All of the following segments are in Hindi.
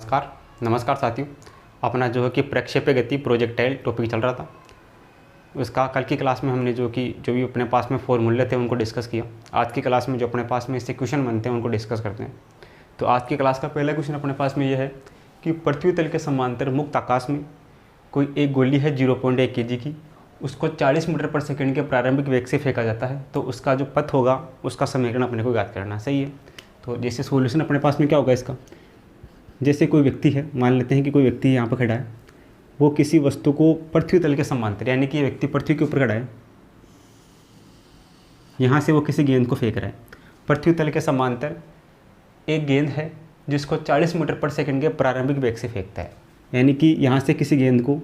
नमस्कार साथियों। अपना जो है कि प्रक्षेप्य गति प्रोजेक्टाइल टॉपिक चल रहा था, उसका कल की क्लास में हमने जो भी अपने पास में फॉर्मूले थे उनको डिस्कस किया। आज की क्लास में जो अपने पास में इससे क्वेश्चन बनते हैं उनको डिस्कस करते हैं। तो आज की क्लास का पहला क्वेश्चन अपने पास में ये है कि पृथ्वी तल के समांतर मुक्त आकाश में कोई एक गोली है 0.1 kg की, उसको 40 मीटर पर सेकंड के प्रारंभिक वेग से फेंका जाता है, तो उसका जो पथ होगा उसका समीकरण अपने को याद करना। सही है। तो जैसे सॉल्यूशन अपने पास में क्या होगा इसका, जैसे कोई व्यक्ति है, मान लेते हैं कि कोई व्यक्ति यहाँ पर खड़ा है, वो किसी वस्तु को पृथ्वी तल के समांतर, यानी कि ये व्यक्ति पृथ्वी के ऊपर खड़ा है, यहाँ से वो किसी गेंद को फेंक रहा है। पृथ्वी तल के समांतर एक गेंद है जिसको 40 मीटर पर सेकंड के प्रारंभिक वेग से फेंकता है, यानी कि यहाँ से किसी गेंद को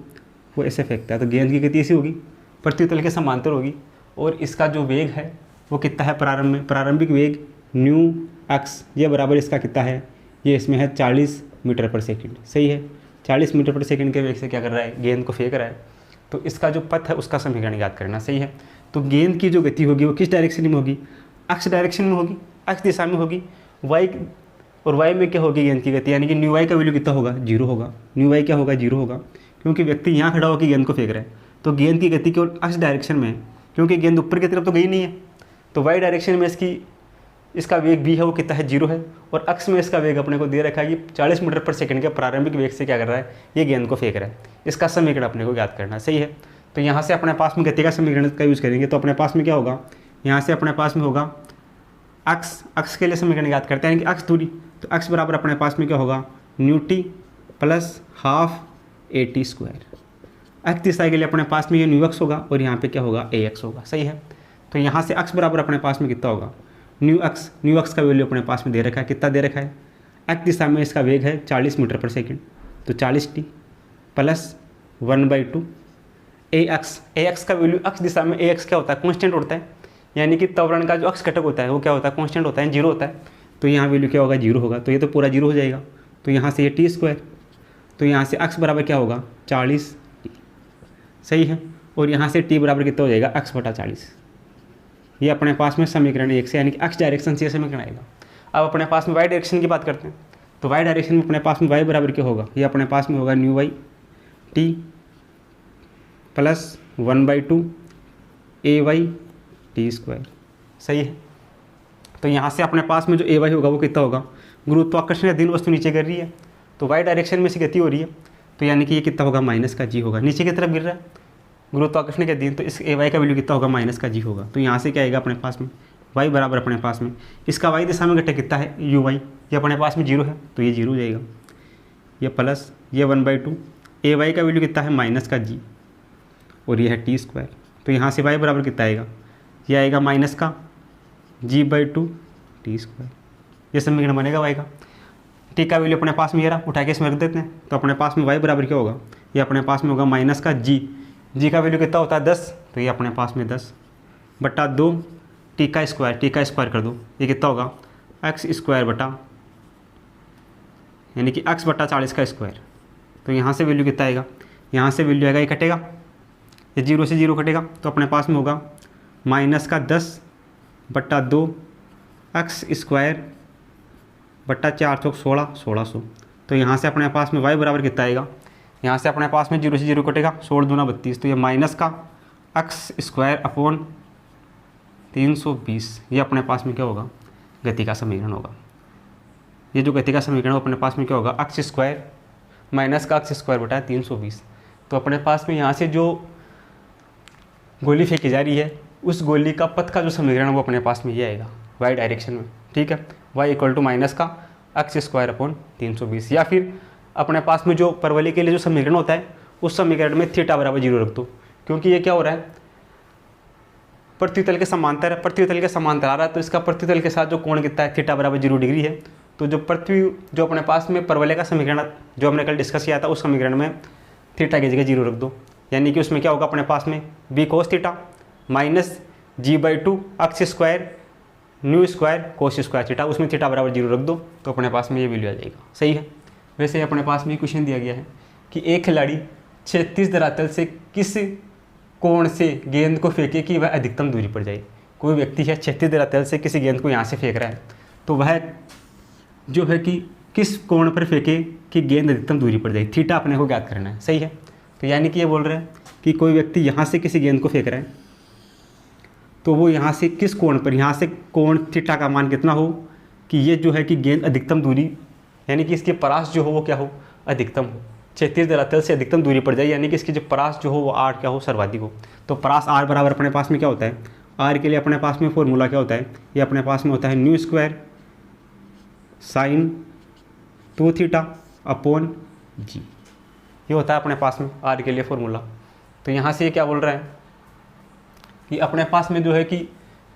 वो ऐसे फेंकता है, तो गेंद की गति ऐसी होगी, पृथ्वी तल के समांतर होगी, और इसका जो वेग है वो कितना है प्रारंभिक वेग न्यू एक्स, ये बराबर इसका कितना है, ये इसमें है 40 मीटर पर सेकंड। सही है। 40 मीटर पर सेकंड के वेग से क्या कर रहा है, गेंद को फेंक रहा है, तो इसका जो पथ है उसका समीकरण याद करना। सही है। तो गेंद की जो गति होगी वो किस डायरेक्शन में होगी, एक्स डायरेक्शन में होगी, एक्स दिशा में होगी। वाई और वाई में क्या होगी गेंद की गति, यानी कि न्यू वाई का वैल्यू कितना होगा, 0 होगा। न्यू वाई क्या होगा, 0 होगा, क्योंकि व्यक्ति यहाँ खड़ा होकर गेंद को फेंक रहा है। तो गेंद की गति केवल एक्स डायरेक्शन में है, क्योंकि गेंद ऊपर की तरफ तो गई नहीं है। तो वाई डायरेक्शन में इसका वेग भी है वो कितना है, 0 है, और अक्ष में इसका वेग अपने को दे रखा है कि 40 मीटर पर सेकंड के प्रारंभिक वेग से क्या कर रहा है, ये गेंद को फेंक रहा है। इसका समीकरण अपने को याद करना। सही है। तो यहाँ से अपने पास में गति का समीकरण का यूज़ करेंगे, तो अपने पास में क्या होगा, यहाँ से अपने पास में होगा अक्ष के लिए समीकरण याद करते हैं, यानी कि अक्ष दूरी, तो अक्ष बराबर अपने पास में क्या होगा, new T plus half A T square. अक्ष दिशा के लिए अपने पास में ये न्यू एक्स होगा और यहाँ पे क्या होगा, ए एक्स होगा। सही है। तो यहाँ से अक्ष बराबर अपने पास में कितना होगा, न्यू एक्स का वैल्यू अपने पास में दे रखा है, कितना दे रखा है, एक्स दिशा में इसका वेग है 40 मीटर पर सेकंड, तो 40 टी प्लस 1/2 ए एक्स का वैल्यू, अक्ष दिशा में ए एक्स क्या होता है, कॉन्स्टेंट होता है, यानी कि त्वरण का जो अक्ष घटक होता है वो क्या होता है, कॉन्स्टेंट होता है, 0 होता है। तो यहाँ वैल्यू क्या होगा, 0 होगा, तो ये तो पूरा 0 हो जाएगा। तो यहाँ से ये टी स्क्वायर, तो यहाँ से अक्ष बराबर क्या होगा, 40 टी। सही है। और यहाँ से टी बराबर कितना हो जाएगा, अक्ष बटा 40। ये अपने पास में समीकरण 1 से, यानी कि एक्स डायरेक्शन से समीकरण आएगा। अब अपने पास में वाई डायरेक्शन की बात करते हैं, तो वाई डायरेक्शन में अपने पास में वाई बराबर क्या होगा, ये अपने पास में होगा न्यू वाई टी प्लस 1/2 ए वाई टी स्क्वायर। सही है। तो यहाँ से अपने पास में जो ए वाई होगा वो कितना होगा, गुरुत्वाकर्षण अधीन वस्तु नीचे गिर रही है, तो वाई डायरेक्शन में से गति हो रही है, तो यानी कि ये कितना होगा, माइनस का जी होगा, नीचे की तरफ गिर रहा है गुरुत्वाकर्षण के अधीन, तो इस ए वाई का वैल्यू कितना होगा, माइनस का जी होगा। तो यहाँ से क्या आएगा अपने पास में, वाई बराबर अपने पास में इसका वाई दिशा में घटक कितना है, यू वाई, ये अपने पास में 0 है, तो ये 0 हो जाएगा, ये प्लस ये 1/2 ए वाई का वैल्यू कितना है, माइनस का जी, और ये है टी स्क्वायर। तो यहाँ से वाई बराबर कितना आएगा, ये आएगा माइनस का g/2 टी स्क्वायर। ये समीकरण बनेगा वाई का। टी का वैल्यू अपने पास में ये रहा, उठा के इसमें रख देते हैं, तो अपने पास में वाई बराबर क्या होगा, ये अपने पास में होगा माइनस का जी का वैल्यू कितना होता है, 10, तो ये अपने पास में 10/2 टी का स्क्वायर कर दो, ये कितना होगा, एक्स स्क्वायर बटा, यानी कि एक्स बटा 40 का स्क्वायर। तो यहाँ से वैल्यू कितना आएगा, यहाँ से वैल्यू आएगा, ये कटेगा, ये 0 से 0 कटेगा, तो अपने पास में होगा माइनस का 10/2 एक्स स्क्वायर बटा 4 चौक 1600। तो यहाँ से अपने पास में वाई बराबर कितना आएगा, यहाँ से अपने पास में 0 से 0 कटेगा, 16 दूना 32, तो ये माइनस का एक्स स्क्वायर अपॉन 320। ये अपने पास में क्या होगा, गति का समीकरण होगा। ये जो गति का समीकरण है अपने पास में क्या होगा, एक्स स्क्वायर माइनस का एक्स स्क्वायर बटा 320। तो अपने पास में यहाँ से जो गोली फेंकी जा रही है उस गोली का पथ का जो समीकरण है वो अपने पास में ये आएगा, वाई डायरेक्शन में। ठीक है। वाई इक्वल टू माइनस का एक्स स्क्वायर अपॉन 320, या फिर अपने पास में जो परवलय के लिए जो समीकरण होता है उस समीकरण में थीटा बराबर 0 रख दो, क्योंकि ये क्या हो रहा है, पृथ्वी तल के समांतर है, पृथ्वी तल के समांतर आ रहा है, तो इसका पृथ्वी तल के साथ जो कोण कितना है, थीटा बराबर 0 डिग्री है। तो जो अपने पास में परवलय का समीकरण जो हमने कल डिस्कस किया था उस समीकरण में थीटा की जगह 0 रख दो, यानी कि उसमें क्या होगा, अपने पास में b cos theta minus g/2 x square u square cos square theta, उसमें थीटा बराबर 0 रख दो, तो अपने पास में ये वैल्यू आ जाएगा। सही है। वैसे अपने पास में क्वेश्चन दिया गया है कि एक खिलाड़ी 36 धरातल से किस कोण से गेंद को फेंके कि वह अधिकतम दूरी पर जाए। कोई व्यक्ति है 36 धरातल से किसी गेंद को यहाँ से फेंक रहा है, तो वह जो है कि किस कोण पर फेंके कि गेंद अधिकतम दूरी पर जाए, थीटा अपने को ज्ञात करना है। सही है। तो यानी कि ये बोल रहे हैं कि कोई व्यक्ति यहाँ से किसी गेंद को फेंक रहा है, तो वो यहाँ से किस कोण पर, यहाँ से कोण थीटा का मान कितना हो कि ये जो है कि गेंद अधिकतम दूरी, यानी कि इसके परास जो हो वो क्या हो, अधिकतम हो, क्षैतिज धरातल से अधिकतम दूरी पर जाए, यानी कि इसकी जो परास जो हो वो आर क्या हो, सर्वाधिक हो। तो परास आर बराबर अपने पास में क्या होता है, आर के लिए अपने पास में फॉर्मूला क्या होता है, ये अपने पास में होता है u square sine 2 theta upon g, ये होता है अपने पास में आर के लिए फॉर्मूला। तो यहाँ से ये क्या बोल रहा है कि अपने पास में जो है कि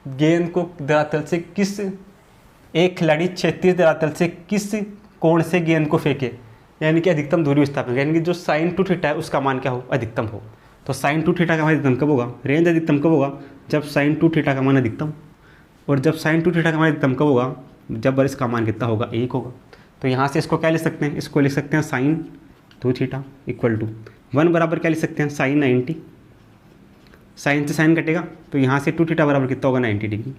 गेंद को धरातल से किस, एक खिलाड़ी क्षैतिज धरातल से किस कोण से गेंद को फेंके, यानी कि अधिकतम दूरी विस्थापन, यानी कि जो साइन 2 थीटा है उसका मान क्या हो, अधिकतम हो। तो साइन 2 थीटा का मान अधिकतम कब होगा, रेंज अधिकतम कब होगा, जब साइन 2 थीटा का मान अधिकतम, और जब साइन 2 थीटा का मान अधिकतम कब होगा, जब इसका मान कितना होगा, 1 होगा। तो यहाँ से इसको क्या लिख सकते हैं, इसको लिख सकते हैं साइन 2 थीटा इक्वल टू 1 बराबर क्या लिख सकते हैं, साइन 90, साइन से साइन कटेगा तो यहाँ से 2 थीटा बराबर कितना होगा, 90 डिग्री।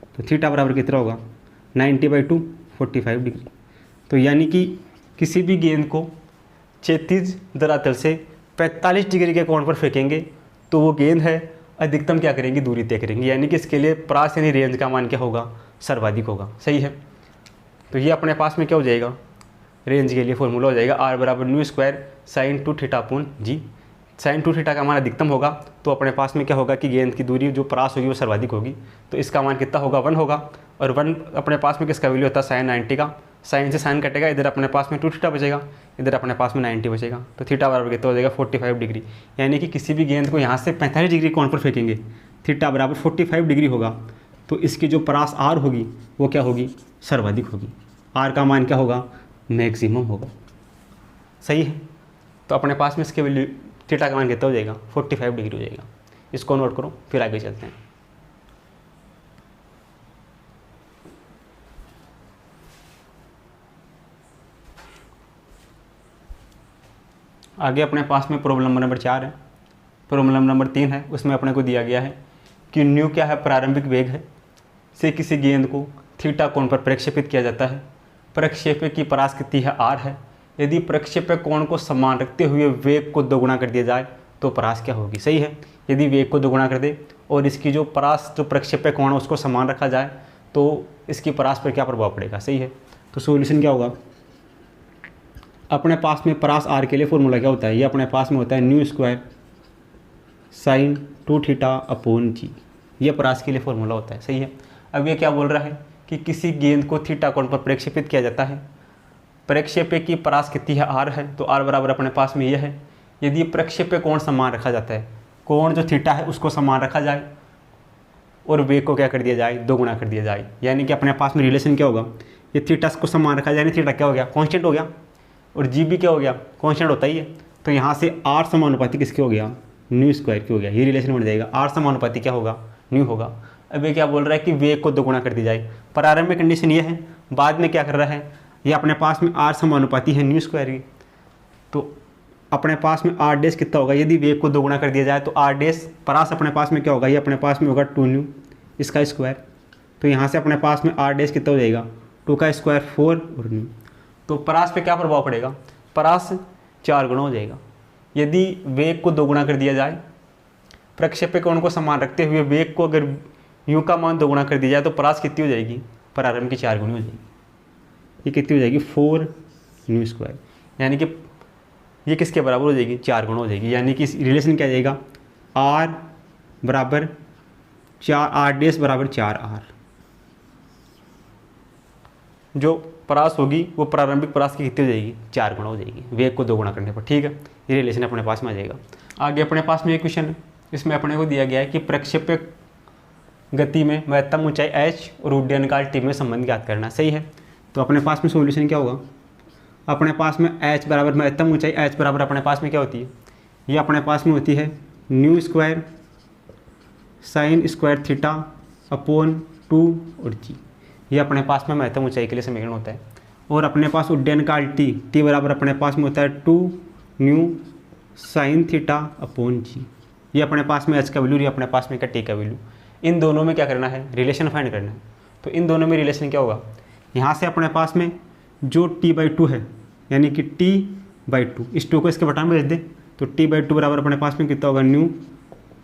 तो थीटा बराबर कितना होगा, 90/2 45 डिग्री। तो यानी कि किसी भी गेंद को क्षैतिज धरातल से 45 डिग्री के कोण पर फेंकेंगे तो वो गेंद है अधिकतम क्या करेंगी, दूरी तय करेंगी, यानी कि इसके लिए परास यानी रेंज का मान क्या होगा, सर्वाधिक होगा। सही है। तो ये अपने पास में क्या हो जाएगा, रेंज के लिए फॉर्मूला हो जाएगा आर बराबर u square sine 2 theta upon g. Sine 2 theta का मान अधिकतम होगा तो अपने पास में क्या होगा कि गेंद की दूरी जो परास होगी वो सर्वाधिक होगी, तो इसका मान कितना होगा, 1 होगा। और 1 अपने पास में किसका वैल्यू होता है, साइन 90 का, साइन से साइन कटेगा, इधर अपने पास में 2 थीटा बचेगा, इधर अपने पास में 90 बचेगा। तो थीटा बराबर कितना हो जाएगा, 45 डिग्री। यानी कि किसी भी गेंद को यहाँ से 45 डिग्री कोण पर फेंकेंगे, थीटा बराबर 45 डिग्री होगा, तो इसकी जो परास आर होगी वो क्या होगी, सर्वाधिक होगी। आर का मान क्या होगा, मैक्सिमम होगा। सही है। तो अपने पास में इसके वैल्यू थीटा का मान कितना हो जाएगा, 45 डिग्री हो जाएगा। इसको नोट करो, फिर आगे चलते हैं। आगे अपने पास में प्रॉब्लम नंबर 4 है। प्रॉब्लम नंबर 3 है, उसमें अपने को दिया गया है कि न्यू क्या है, प्रारंभिक वेग है, से किसी गेंद को थीटा कोण पर प्रक्षेपित किया जाता है। प्रक्षेपक की परास कितनी है, आर है। यदि प्रक्षेपक कोण को समान रखते हुए वेग को दोगुना कर दिया जाए तो परास क्या होगी। सही है। यदि वेग को दोगुना कर दे और इसकी जो परास जो प्रक्षेपक कोण है उसको समान रखा जाए तो इसकी परास पर क्या प्रभाव पड़ेगा। सही है। तो सॉल्यूशन क्या होगा, अपने पास में परास आर के लिए फॉर्मूला क्या होता है, ये अपने पास में होता है u square sine 2 theta upon g, ये परास के लिए फॉर्मूला होता है। सही है। अब ये क्या बोल रहा है कि किसी गेंद को थीटा कोण पर प्रक्षेपित किया जाता है, प्रक्षेपक की परास कितनी है, आर है, तो आर बराबर अपने पास में यह है। यदि प्रक्षेपक कोण समान रखा जाता है, कोण जो थीटा है उसको समान रखा जाए और वेग को क्या कर दिया जाए, दोगुना कर दिया जाए, यानी कि अपने पास में रिलेशन क्या होगा, ये थीटा को समान रखा जाए, थीटा क्या हो गया, कांस्टेंट हो गया, और जी भी क्या हो गया, कांस्टेंट होता ही है। तो यहाँ से आर समानुपाती किसके हो गया, न्यू स्क्वायर की हो गया, ये रिलेशन बन जाएगा। आर समानुपाती क्या होगा, न्यू होगा। अब ये क्या बोल रहा है कि वेग को दोगुना कर दी जाए। प्रारंभिक कंडीशन ये है, बाद में क्या कर रहा है, ये अपने पास में आर समानुपाती है न्यू स्क्वायर की, तो अपने पास में आर डैश कितना होगा, यदि वेग को दोगुना कर दिया जाए तो आर डैश परास अपने पास में क्या होगा, ये अपने पास में होगा 2 न्यू, इसका स्क्वायर। तो यहाँ से अपने पास में आर डैश कितना हो जाएगा, 2 का स्क्वायर 4 और न्यू। तो परास पे क्या प्रभाव पड़ेगा, परास 4 गुना हो जाएगा। यदि वेग को दोगुना कर दिया जाए, प्रक्षेपक कोण को समान रखते हुए वेग को अगर यू का मान दोगुना कर दिया जाए तो परास कितनी हो जाएगी, प्रारंभ की 4 गुनी हो जाएगी। ये कितनी हो जाएगी, 4 न्यू स्क्वायर, यानी कि ये किसके बराबर हो जाएगी, 4 गुना हो जाएगी। यानी कि रिलेशन क्या जाएगा, आर बराबर 4, आर डैश बराबर 4 आर। जो परास होगी वो प्रारंभिक परास की कितनी हो जाएगी, 4 गुना हो जाएगी, वेग को 2 गुना करने पर। ठीक है, ये रिलेशन अपने पास में आ जाएगा। आगे अपने पास में एक क्वेश्चन है, इसमें अपने को दिया गया है कि प्रक्षेपक गति में महत्तम ऊंचाई h और उड्डयन काल t में संबंध ज्ञात करना। सही है। तो अपने पास में सॉल्यूशन क्या होगा, अपने पास में h बराबर महत्तम ऊंचाई, h बराबर अपने पास में क्या होती है, ये अपने पास में होती है u square sine square theta upon 2 और जी, ये अपने पास में महत्तम ऊंचाई के लिए समीकरण होता है। और अपने पास उड्डयन काल t बराबर अपने पास में होता है 2 new sine theta upon g, ये अपने पास में h का वैल्यू, ये अपने पास में क्या t का वैल्यू। इन दोनों में क्या करना है, रिलेशन फाइंड करना है। तो इन दोनों में रिलेशन क्या होगा, यहाँ से अपने पास में जो t/2 है, यानी कि t/2, इस 2 को इसके बटा में भेज दें तो t/2 बराबर अपने पास में कितना होगा, new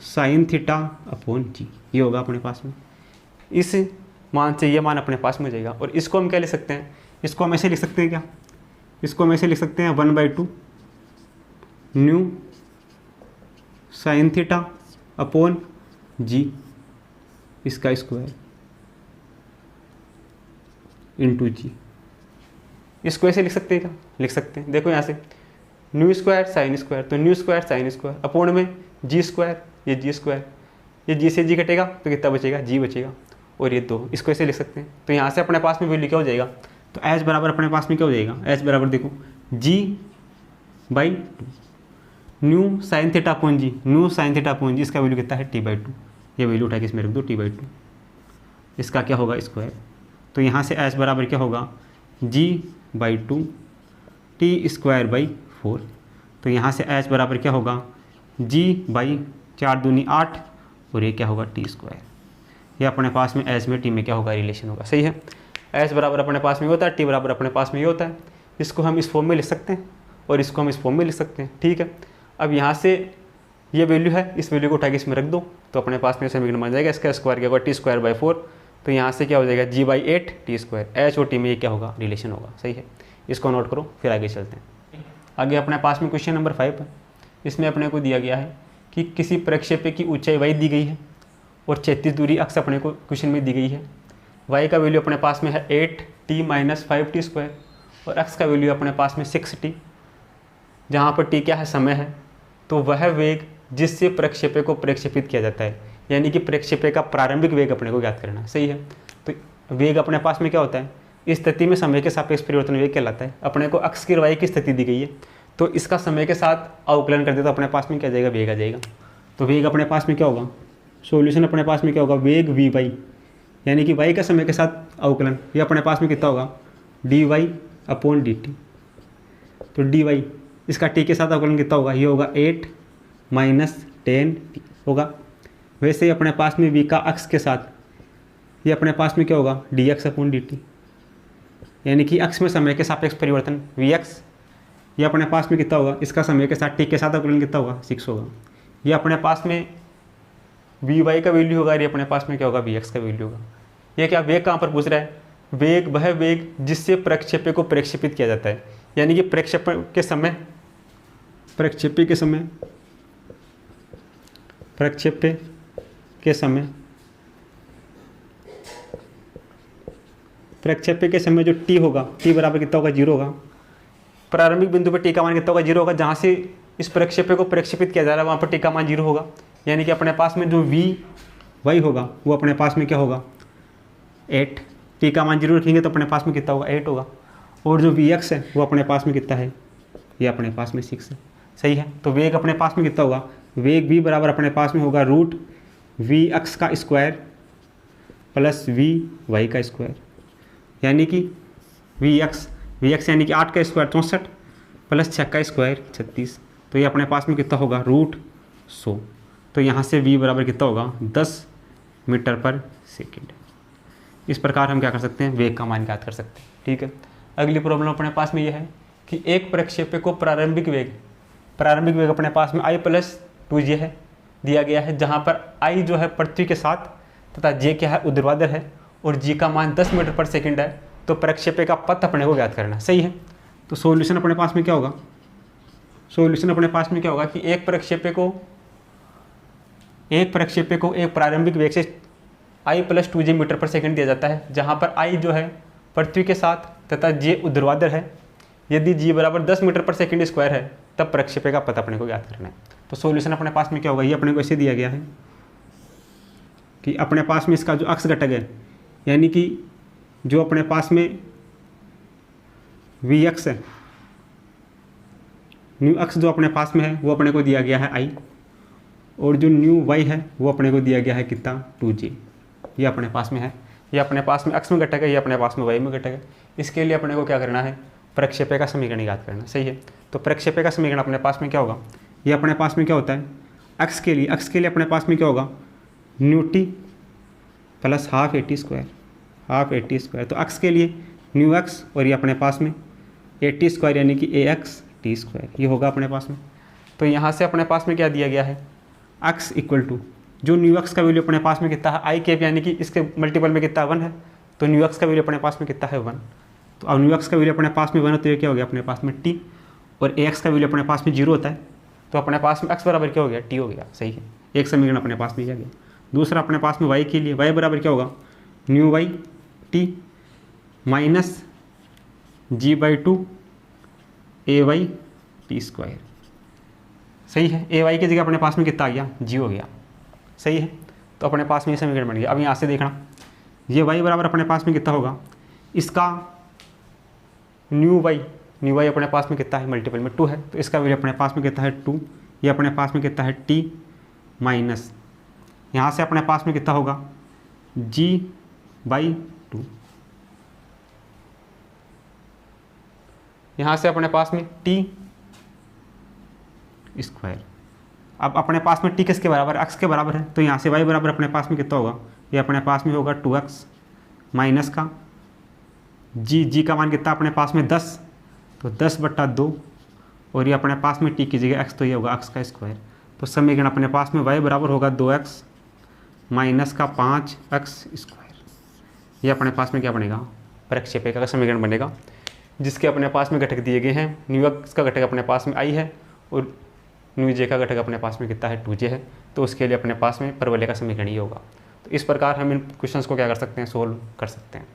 sine theta upon g, ये होगा अपने पास में। इस मान से ये मान अपने पास में हो जाएगा। और इसको हम क्या लिख सकते हैं, इसको हम ऐसे लिख सकते हैं क्या, इसको हम ऐसे लिख सकते हैं 1/2 new sine theta upon g इसका स्क्वायर इंटू जी। इसको ऐसे लिख सकते हैं क्या, लिख सकते हैं। देखो यहाँ से न्यू स्क्वायर साइन स्क्वायर, तो new square sine square upon में जी स्क्वायर, ये जी स्क्वायर, ये जी से जी कटेगा तो कितना बचेगा, जी बचेगा, और ये 2, इसको ऐसे लिख सकते हैं। तो यहाँ से अपने पास में वैल्यू क्या हो जाएगा, तो एच बराबर अपने पास में क्या हो जाएगा, एच बराबर देखो g/2 u sine theta upon g, u sine theta upon g, इसका वैल्यू कितना है t/2, ये वैल्यू उठा के इसमें रख दो t/2, इसका क्या होगा स्क्वायर। तो यहाँ से एच बराबर क्या होगा g/2 t²/4। तो यहाँ से एच बराबर क्या होगा g/4 दूनी 8 और ये क्या होगा t²। ये अपने पास में एच में टी में क्या होगा, रिलेशन होगा। सही है, एच बराबर अपने पास में होता है, टी बराबर अपने पास में ये होता है। इसको हम इस फॉर्म में लिख सकते हैं और इसको हम इस फॉर्म में लिख सकते हैं। ठीक है, अब यहाँ से ये वैल्यू है, इस वैल्यू को उठा के इसमें रख दो तो अपने पास में समीकरण बन जाएगा। इसका स्क्वायर क्या होगा t²/4, तो यहाँ से क्या हो जाएगा g/8 t²। एच और टी में ये क्या होगा, रिलेशन होगा। सही है, इसको नोट करो, फिर आगे चलते हैं। आगे अपने पास में क्वेश्चन नंबर 5 है। इसमें अपने को दिया गया है कि किसी प्रक्षेप्य की ऊंचाई y दी गई है और 36 दूरी अक्ष अपने को क्वेश्चन में दी गई है। y का वैल्यू अपने पास में है 8t - 5t² और x का वैल्यू अपने पास में 6t। जहाँ पर t क्या है, समय है, तो वह वेग जिससे प्रक्षेप्य को प्रक्षेपित किया जाता है, यानी कि प्रक्षेप्य का प्रारंभिक वेग अपने को ज्ञात करना। सही है, तो वेग अपने पास में क्या होता है, इस स्थिति में समय के सापेक्ष परिवर्तन वेग कहलाता है। अपने को अक्ष की y की स्थिति दी गई है, तो इसका समय के साथ अवकलन कर दे तो अपने पास में क्या जाएगा, वेग आ जाएगा। तो वेग अपने पास में क्या होगा, सॉल्यूशन अपने पास में क्या होगा, वेग v/, यानी कि y का समय के साथ अवकलन, ये अपने पास में कितना होगा dy/dt। तो dy इसका t के साथ अवकलन कितना होगा, ये होगा 8 - 10t होगा। वैसे ही अपने पास में v का अक्ष के साथ ये अपने पास में क्या होगा dx/dt, यानी कि अक्ष में समय के सापेक्ष परिवर्तन vx, ये अपने पास में कितना होगा, इसका समय के साथ t के साथ अवकलन कितना होगा 6 होगा। ये अपने पास में vy का वैल्यू होगा, ये अपने पास में क्या होगा vx का वैल्यू होगा। ये क्या वेग कहाँ पर पूछ रहा है, वेग वह वेग जिससे प्रक्षेप्य को प्रक्षेपित किया जाता है, यानी कि प्रक्षेप्य के समय जो t होगा, t बराबर कितना होगा 0 होगा। प्रारंभिक बिंदु पर t का मान कितना होगा 0 होगा। जहाँ से इस प्रक्षेप्य को प्रक्षेपित किया जा रहा है वहाँ पर t का मान 0 होगा, यानी कि अपने पास में जो vy होगा वो अपने पास में क्या होगा 8, t का मान 0 रखेंगे तो अपने पास में कितना होगा 8 होगा। और जो vx है वो अपने पास में कितना है, ये अपने पास में 6 है। सही है, तो वेग अपने पास में कितना होगा, वेग v बराबर अपने पास में होगा √v अक्ष का स्क्वायर प्लस vy का स्क्वायर, यानी कि vx यानी कि 8 का स्क्वायर 64 प्लस 6 का स्क्वायर 36। तो ये अपने पास में कितना होगा √100। तो यहाँ से v बराबर कितना होगा 10 मीटर/सेकेंड। इस प्रकार हम क्या कर सकते हैं, वेग का मान ज्ञात कर सकते हैं। ठीक है, अगली प्रॉब्लम अपने पास में यह है कि एक प्रक्षेप्य को प्रारंभिक वेग अपने पास में i+2j है दिया गया है, जहाँ पर i जो है पृथ्वी के साथ तथा j क्या है ऊर्ध्वाधर है और g का मान 10 मीटर/सेकेंड है। तो प्रक्षेप्य का पथ अपने को ज्ञात करना। सही है, तो सॉल्यूशन अपने पास में क्या होगा, कि एक प्रक्षेप्य को एक प्रारंभिक वेग से i+2j मीटर/सेकेंड दिया जाता है, जहाँ पर i जो है पृथ्वी के साथ तथा j ऊर्ध्वाधर है। यदि g बराबर 10 मीटर/सेकेंड स्क्वायर है तब प्रक्षेप्य का पथ अपने को ज्ञात करना है। तो सॉल्यूशन अपने पास में क्या होगा, ये अपने को ऐसे दिया गया है कि अपने पास में इसका जो अक्ष घटक है, यानी कि जो अपने पास में vx है, न्यू अक्ष जो अपने पास में है वो अपने को दिया गया है i, और जो न्यू y है वो अपने को दिया गया है कितना 2j। ये अपने पास में है, ये अपने पास में अक्ष में घटक है, ये अपने पास में y में घटक है। इसके लिए अपने को क्या करना है, प्रक्षेप्य का समीकरण याद करना। सही है, तो प्रक्षेप्य का समीकरण अपने पास में क्या होगा, ये अपने पास में क्या होता है, अक्ष के लिए अपने पास में क्या होगा new t plus half A T square. तो अक्ष के लिए न्यू एक्स और ये अपने पास में ए टी स्क्वायर यानी कि ए एक्स टी स्क्वायर, ये होगा अपने पास में। तो यहाँ से अपने पास में क्या दिया गया है, एक्स इक्वल टू जो न्यू एक्स का वैल्यू अपने पास में कितना है आई कैप, यानी कि इसके मल्टीपल में कितना 1 है, तो न्यू एक्स का वैल्यू अपने पास में कितना है 1। तो अब न्यू एक्स का वैल्यू अपने पास में 1 है तो ये क्या हो गया अपने पास में टी, और ए एक्स का वैल्यू अपने पास में 0 होता है तो अपने पास में एक्स बराबर क्या हो गया टी हो गया। सही है, एक समीकरण अपने पास में लिया गया। दूसरा अपने पास में वाई के लिए वाई बराबर क्या होगा u y t minus g by two a y t square. सही है, ए वाई की जगह अपने पास में कितना आ गया जी हो गया। सही है, तो अपने पास में ये समीकरण बन गया। अब यहाँ से देखना ये वाई बराबर अपने पास में कितना होगा, इसका न्यू वाई अपने पास में कितना है मल्टीपल में 2 है तो इसका वैल्यू अपने पास में कितना है 2, ये अपने पास में कितना है टी माइनस यहाँ से अपने पास में कितना होगा जी बाई 2, यहाँ से अपने पास में टी स्क्वायर। अब अपने पास में टी किसके बराबर एक्स के बराबर है तो यहाँ से वाई बराबर अपने पास में कितना होगा, ये अपने पास में होगा 2x माइनस का जी का मान कितना अपने पास में 10 तो 10/2 और ये अपने पास में टी की जगह x तो ये होगा x का स्क्वायर। तो समीकरण अपने पास में y बराबर होगा 2x माइनस का 5x स्क्वायर। ये अपने पास में क्या बनेगा प्रक्षेपिका का समीकरण बनेगा जिसके अपने पास में घटक दिए गए हैं। न्यू एक्स का घटक अपने पास में आई है और न्यू जे का घटक अपने पास में कितना है 2j है, तो उसके लिए अपने पास में परवलय का समीकरण ही होगा। तो इस प्रकार हम इन क्वेश्चंस को क्या कर सकते हैं सोल्व कर सकते हैं।